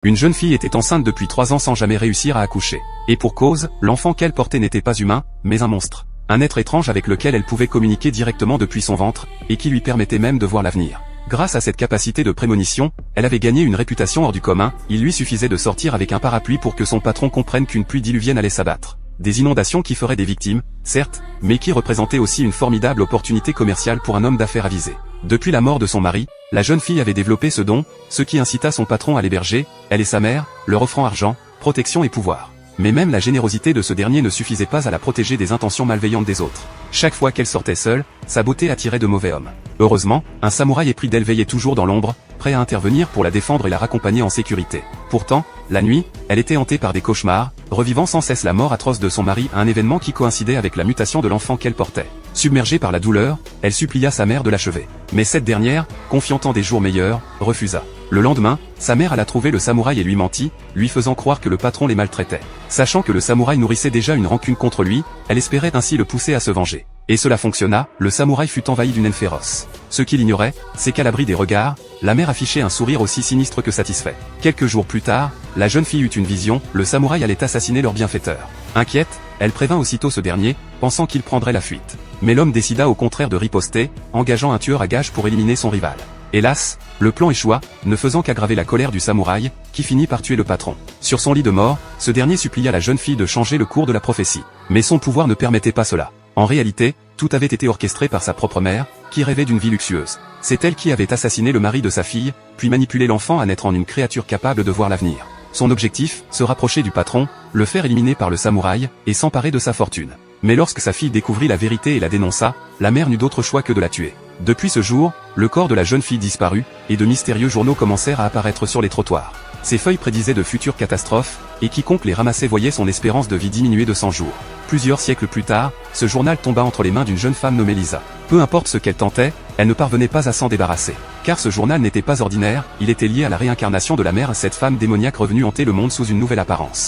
Une jeune fille était enceinte depuis 3 ans sans jamais réussir à accoucher. Et pour cause, l'enfant qu'elle portait n'était pas humain, mais un monstre. Un être étrange avec lequel elle pouvait communiquer directement depuis son ventre, et qui lui permettait même de voir l'avenir. Grâce à cette capacité de prémonition, elle avait gagné une réputation hors du commun, il lui suffisait de sortir avec un parapluie pour que son patron comprenne qu'une pluie diluvienne allait s'abattre. Des inondations qui feraient des victimes, certes, mais qui représentaient aussi une formidable opportunité commerciale pour un homme d'affaires avisé. Depuis la mort de son mari, la jeune fille avait développé ce don, ce qui incita son patron à l'héberger, elle et sa mère, leur offrant argent, protection et pouvoir. Mais même la générosité de ce dernier ne suffisait pas à la protéger des intentions malveillantes des autres. Chaque fois qu'elle sortait seule, sa beauté attirait de mauvais hommes. Heureusement, un samouraï épris d'elle veillait toujours dans l'ombre, prêt à intervenir pour la défendre et la raccompagner en sécurité. Pourtant, la nuit, elle était hantée par des cauchemars, revivant sans cesse la mort atroce de son mari à un événement qui coïncidait avec la mutation de l'enfant qu'elle portait. Submergée par la douleur, elle supplia sa mère de l'achever. Mais cette dernière, confiant en des jours meilleurs, refusa. Le lendemain, sa mère alla trouver le samouraï et lui mentit, lui faisant croire que le patron les maltraitait. Sachant que le samouraï nourrissait déjà une rancune contre lui, elle espérait ainsi le pousser à se venger. Et cela fonctionna, le samouraï fut envahi d'une haine féroce. Ce qu'il ignorait, c'est qu'à l'abri des regards, la mère affichait un sourire aussi sinistre que satisfait. Quelques jours plus tard, la jeune fille eut une vision, le samouraï allait assassiner leur bienfaiteur. Inquiète, elle prévint aussitôt ce dernier, pensant qu'il prendrait la fuite. Mais l'homme décida au contraire de riposter, engageant un tueur à gages pour éliminer son rival. Hélas, le plan échoua, ne faisant qu'aggraver la colère du samouraï, qui finit par tuer le patron. Sur son lit de mort, ce dernier supplia la jeune fille de changer le cours de la prophétie. Mais son pouvoir ne permettait pas cela. En réalité, tout avait été orchestré par sa propre mère, qui rêvait d'une vie luxueuse. C'est elle qui avait assassiné le mari de sa fille, puis manipulé l'enfant à naître en une créature capable de voir l'avenir. Son objectif, se rapprocher du patron, le faire éliminer par le samouraï, et s'emparer de sa fortune. Mais lorsque sa fille découvrit la vérité et la dénonça, la mère n'eut d'autre choix que de la tuer. Depuis ce jour, le corps de la jeune fille disparut, et de mystérieux journaux commencèrent à apparaître sur les trottoirs. Ces feuilles prédisaient de futures catastrophes, et quiconque les ramassait voyait son espérance de vie diminuer de 100 jours. Plusieurs siècles plus tard, ce journal tomba entre les mains d'une jeune femme nommée Lisa. Peu importe ce qu'elle tentait, elle ne parvenait pas à s'en débarrasser. Car ce journal n'était pas ordinaire, il était lié à la réincarnation de la mère, cette femme démoniaque revenue hanter le monde sous une nouvelle apparence.